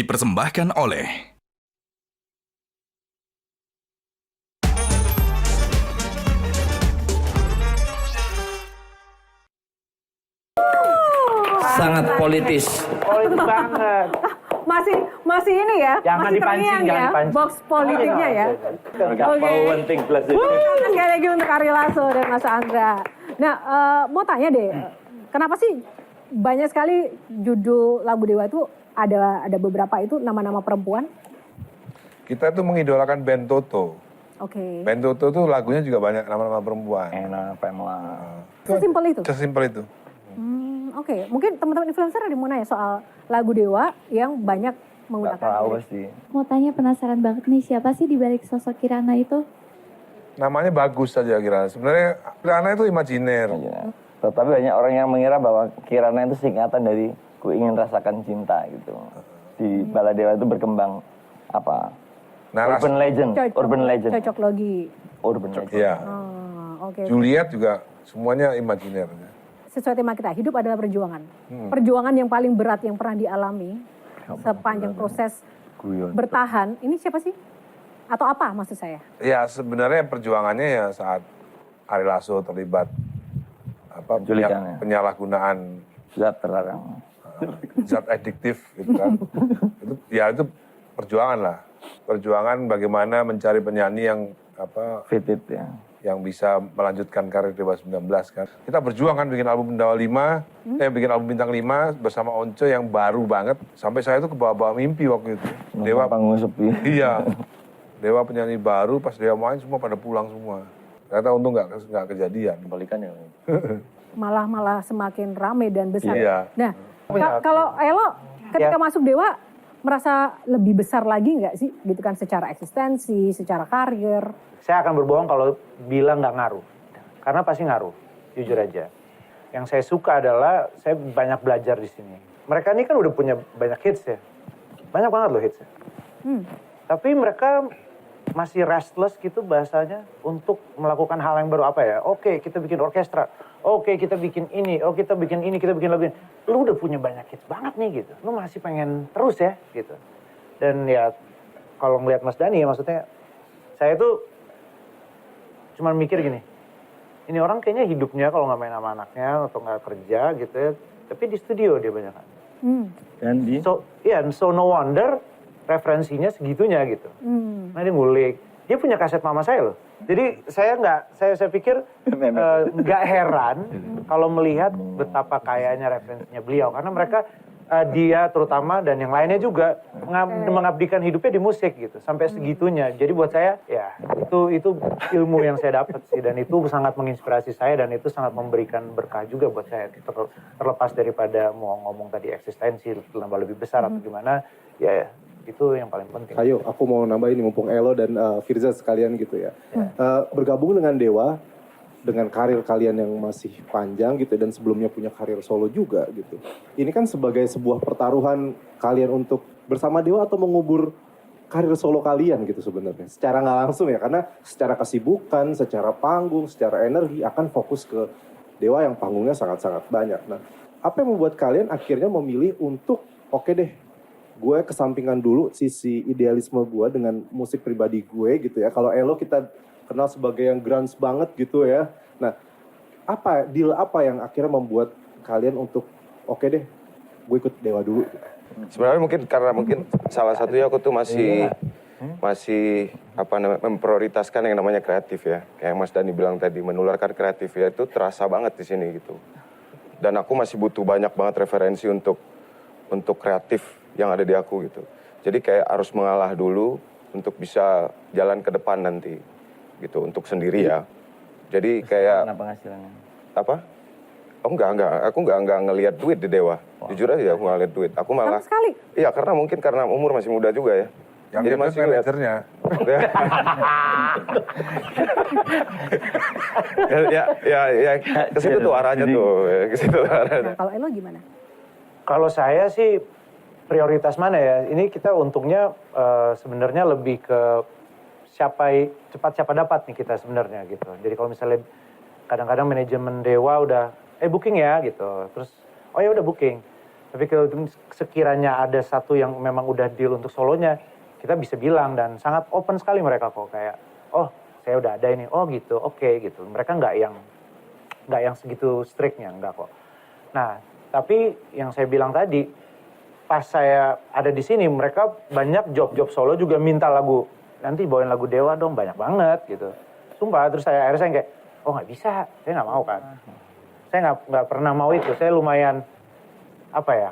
dipersembahkan oleh sangat politis. Politis banget. Masih ini ya? Jangan masih dipancing, terngiang jangan ya? dipancing. Box politiknya ya? Oke. Penting plus itu. Sekali lagi untuk Ari Lasso dan Mas Andra. Nah, mau tanya deh, kenapa sih banyak sekali judul lagu Dewa itu ada beberapa itu nama-nama perempuan? Kita tuh mengidolakan band Toto. Oke. Band Toto tuh lagunya juga banyak nama-nama perempuan. Enak, Pamela. Sesimpel itu? Sesimpel itu. Oke. Mungkin teman-teman influencer ada yang mau nanya soal lagu Dewa yang banyak Gak menggunakan tahu lirik. sih. Mau tanya, penasaran banget nih, siapa sih di balik sosok Kirana itu? Namanya bagus saja Kirana. Sebenarnya Kirana itu imajiner. Ya. Tetapi banyak orang yang mengira bahwa Kirana itu singkatan dari ku ingin rasakan cinta gitu. Di Baladewa itu berkembang apa? Narasi. Urban legend. Urban legend. Cocok logi. Urban legend. Iya. Oke. Juliet juga semuanya imajiner. Sesuai tema kita, hidup adalah perjuangan. Perjuangan yang paling berat yang pernah dialami sepanjang proses Guyon. bertahan. Ini siapa sih? Atau apa maksud saya? Ya sebenarnya perjuangannya ya saat Ari Lasso terlibat Penculikan, ya. penyalahgunaan Zat terlarang. zat adiktif gitu kan. itu perjuangan lah. Perjuangan bagaimana mencari penyanyi yang Fitted ya. yang bisa melanjutkan karir Dewa 19 kan. Kita berjuang kan bikin album Dewa 5, bikin album Bintang 5 bersama Once yang baru banget. Sampai saya tuh kebawa-bawa mimpi waktu itu. Dewa panggung sepi. Iya. Dewa penyanyi baru, pas Dewa main semua pada pulang semua. Ternyata untung nggak kejadian. Kebalikannya. Malah semakin rame dan besar. Iya. Nah, kalau Elo ketika masuk Dewa merasa lebih besar lagi nggak sih? Gitu kan secara eksistensi, secara karir. Saya akan berbohong kalau bilang nggak ngaruh. Karena pasti ngaruh, jujur aja. Yang saya suka adalah saya banyak belajar di sini. Mereka ini kan udah punya banyak hits ya. Banyak banget loh hitsnya. Tapi mereka masih restless gitu bahasanya untuk melakukan hal yang baru apa ya. Oke, kita bikin orkestra. Oke, kita bikin ini. Oh, kita bikin ini, kita bikin lagu ini. Lu udah punya banyak hits banget nih gitu. Lu masih pengen terus ya gitu. Dan ya kalau ngeliat Mas Dhani ya maksudnya saya tuh cuman mikir gini, ini orang kayaknya hidupnya kalau nggak main sama anaknya atau nggak kerja gitu ya, tapi di studio dia banyak kan. Dan di So no wonder referensinya segitunya gitu. Nah dia ngulik, dia punya kaset mama saya loh. Jadi saya pikir nggak heran kalau melihat betapa kayanya referensinya beliau, karena mereka dia terutama dan yang lainnya juga mengabdikan hidupnya di musik gitu sampai segitunya. Jadi buat saya ya itu ilmu yang saya dapat sih, dan itu sangat menginspirasi saya dan itu sangat memberikan berkah juga buat saya. Terlepas daripada mau ngomong tadi eksistensi tambah lebih besar atau gimana, ya itu yang paling penting. Ayo, aku mau nambahin nih mumpung Elo dan Firza sekalian gitu ya. Bergabung dengan Dewa, dengan karir kalian yang masih panjang gitu dan sebelumnya punya karir solo juga gitu. Ini kan sebagai sebuah pertaruhan kalian untuk bersama Dewa atau mengubur karir solo kalian gitu sebenarnya. Secara nggak langsung ya, karena secara kesibukan, secara panggung, secara energi akan fokus ke Dewa yang panggungnya sangat-sangat banyak. Nah, apa yang membuat kalian akhirnya memilih untuk oke deh, gue kesampingkan dulu sisi idealisme gue dengan musik pribadi gue gitu ya. Kalau Elo kita kenal sebagai yang grunge banget gitu ya. Nah, deal apa yang akhirnya membuat kalian untuk oke deh, gue ikut Dewa dulu. Sebenarnya mungkin salah satunya aku tuh masih memprioritaskan yang namanya kreatif ya. Kayak Mas Dhani bilang tadi, menularkan kreatif ya, itu terasa banget di sini gitu. Dan aku masih butuh banyak banget referensi untuk kreatif yang ada di aku gitu. Jadi kayak harus mengalah dulu untuk bisa jalan ke depan nanti. Gitu untuk sendiri ya. Jadi kayak Kenapa penghasilannya? apa? Oh enggak, aku enggak ngelihat duit di Dewa. Jujur aja aku enggak ngelihat duit. Aku malah Sama sekali. Iya, karena umur masih muda juga ya. Yang Jadi itu masih ngeliat. manajernya. ya ke situ tuh arahnya tuh. Ke situ arahnya. Nah, kalau Elo gimana? Kalau saya sih prioritas mana ya? Ini kita untungnya sebenarnya lebih ke cepat dapat nih kita sebenarnya gitu. Jadi kalau misalnya kadang-kadang manajemen Dewa udah booking ya gitu. Terus oh ya udah booking. Tapi kalau sekiranya ada satu yang memang udah deal untuk solonya, kita bisa bilang dan sangat open sekali mereka kok kayak, oh saya udah ada ini, oh gitu, oke gitu. Mereka nggak yang segitu strictnya, nggak kok. Nah, tapi yang saya bilang tadi, pas saya ada di sini, mereka banyak job-job solo juga minta lagu, nanti bawain lagu Dewa dong, banyak banget gitu. Sumpah, terus akhirnya saya kayak, oh nggak bisa, saya nggak mau kan. Saya nggak pernah mau itu, saya lumayan, apa ya,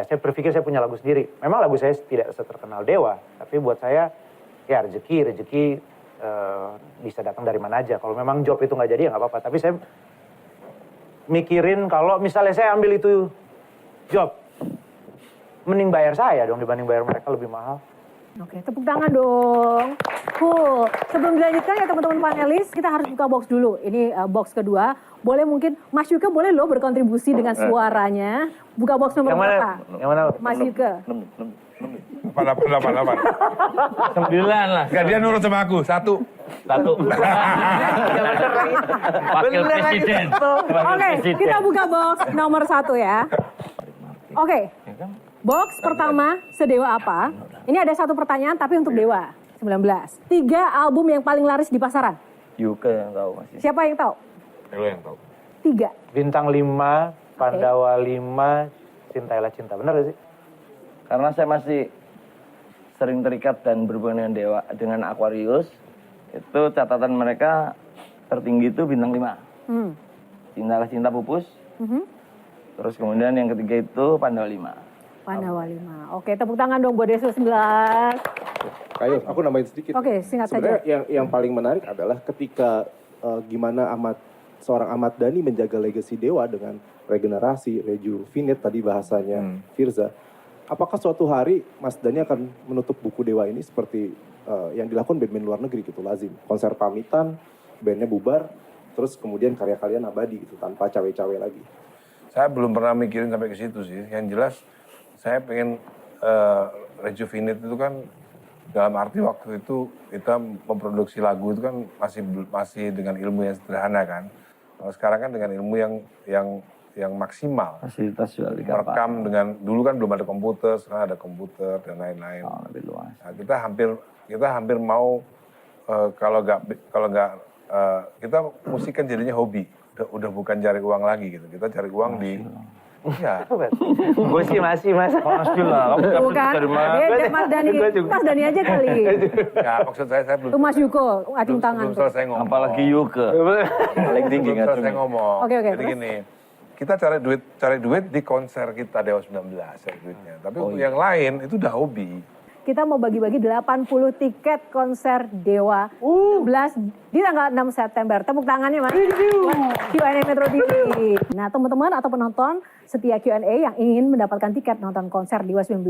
saya berpikir saya punya lagu sendiri. Memang lagu saya tidak seterkenal Dewa, tapi buat saya, ya rezeki bisa datang dari mana aja. Kalau memang job itu nggak jadi ya nggak apa-apa. Tapi saya mikirin kalau misalnya saya ambil itu job, mending bayar saya dong dibanding bayar mereka lebih mahal. Oke, tepuk tangan dong. Cool. Sebelum dilanjutkan ya teman-teman panelis, kita harus buka box dulu. Ini box kedua. Boleh mungkin Mas Yuke boleh loh berkontribusi dengan suaranya. Buka box nomor berapa? Yang mana? Mas Yuke. 8. 9 lah. Enggak, dia nurut sama aku. 1. Wakil Presiden. Oke, kita buka box nomor 1 ya. Oke, box pertama sedewa apa? Ini ada satu pertanyaan tapi untuk Dewa 19. 3 album yang paling laris di pasaran. Yuke yang tahu masih. Siapa yang tahu? Lo yang tahu. 3. Bintang 5, Pandawa 5, Cintailah Cinta. Benar gak sih? Karena saya masih sering terikat dan berhubungan dengan Dewa, dengan Aquarius. Itu catatan mereka tertinggi itu bintang 5. Cintailah Cinta Pupus. Terus kemudian yang ketiga itu Pandawa 5. Pandawa 5. Oke, tepuk tangan dong buat Desus 19. Ayo, aku nambahin sedikit. Oke, singkat Sebenarnya saja. yang paling menarik adalah ketika gimana seorang Ahmad Dhani menjaga legasi Dewa dengan regenerasi, rejuvenate tadi bahasanya Firza. Apakah suatu hari Mas Dhani akan menutup buku Dewa ini seperti yang dilakukan band-band luar negeri gitu, lazim. Konser pamitan, bandnya bubar, terus kemudian karya-karya abadi gitu, tanpa cawe-cawe lagi. Saya belum pernah mikirin sampai ke situ sih. Yang jelas saya pengen rejuvenate itu kan dalam arti waktu itu kita memproduksi lagu itu kan masih dengan ilmu yang sederhana kan. Kalau sekarang kan dengan ilmu yang maksimal. Fasilitas juga Merekam dengan dulu kan belum ada komputer, sekarang ada komputer dan lain-lain. Oh, lebih luas. Nah, kita hampir mau kalau nggak kita musik kan jadinya hobi. Udah bukan cari uang lagi gitu. Kita cari uang di ya. Gue sih masih, Mas. Pasti lah. Bukan, Mas Dhani. Mas Dhani aja kali. Ya maksud saya Itu belum Mas Yuko, acung tangan. belum selesai ngomong. Apalagi Yuke. Paling tinggi Belum selesai ngomong. Oke, Jadi terus? gini, kita cari duit di konser kita Dewa 19 cari duitnya. Tapi untuk yang lain itu udah hobi. Kita mau bagi-bagi 80 tiket konser Dewa 11 di tanggal 6 September. Tepuk tangannya Mas. Q&A Metro TV. Nah teman-teman atau penonton setia Q&A yang ingin mendapatkan tiket nonton konser Dewa 19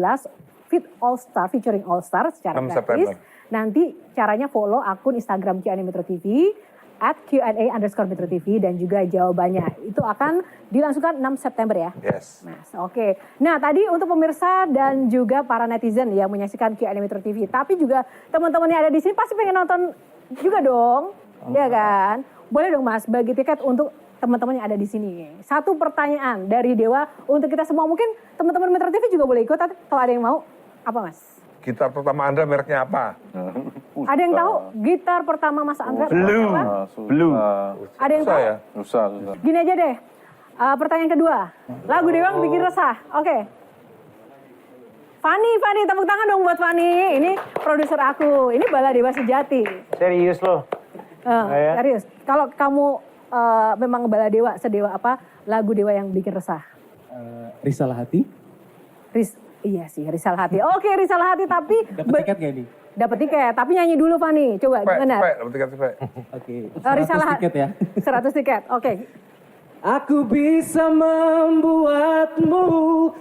Fit All Star featuring All Star secara 6 gratis. September. Nanti caranya follow akun Instagram Q&A Metro TV @Q&A_Metro TV dan juga jawabannya. Itu akan dilangsungkan 6 September ya. Yes. Mas, oke. Nah, tadi untuk pemirsa dan juga para netizen yang menyaksikan Q&A Metro TV, tapi juga teman-teman yang ada di sini pasti pengen nonton juga dong. Ya kan? Boleh dong Mas, bagi tiket untuk teman-teman yang ada di sini. Satu pertanyaan dari Dewa untuk kita semua. Mungkin teman-teman Metro TV juga boleh ikut kalau ada yang mau. Apa Mas? Gitar pertama Anda mereknya apa? Ada yang tahu gitar pertama Mas Andra? Apa? Blue. Ada yang tahu? Susah. Gini aja deh. Pertanyaan kedua. Lagu Dewa yang bikin resah. Oke. Fani, tepuk tangan dong buat Fani. Ini produser aku. Ini Bala Dewa sejati. Serius loh. Ya. Serius. Kalau kamu memang Bala Dewa, sedewa apa? Lagu Dewa yang bikin resah. Risalah Hati. Iya sih, Risalah Hati. Oke, Risalah Hati tapi Dapat tiket gak nih? dapat tiket. Tapi nyanyi dulu Fani. Coba gimana? Dapat tiket. Oke. Risalah 100 tiket ya. 100 tiket. Oke. Aku bisa membuatmu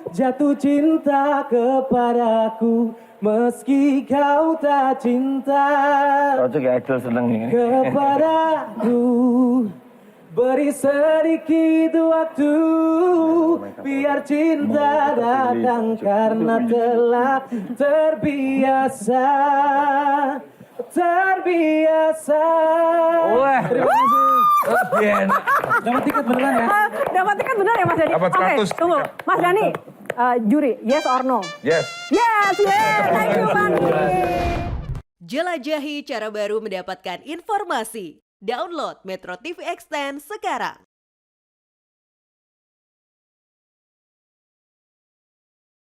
jatuh cinta kepadaku meski kau tak cinta Cocok ya Idol seneng ini. kepadaku. Beri sedikit waktu biar cinta datang karena telah terbiasa. Wah. Dapat tiket beneran ya? Dapat tiket benar ya Mas Dhani? Dapat 100 Oke, tunggu. Mas Dhani, juri, yes or no? Yes. Yes, thank you Fandi. Jelajahi cara baru mendapatkan informasi. Download Metro TV Extend sekarang.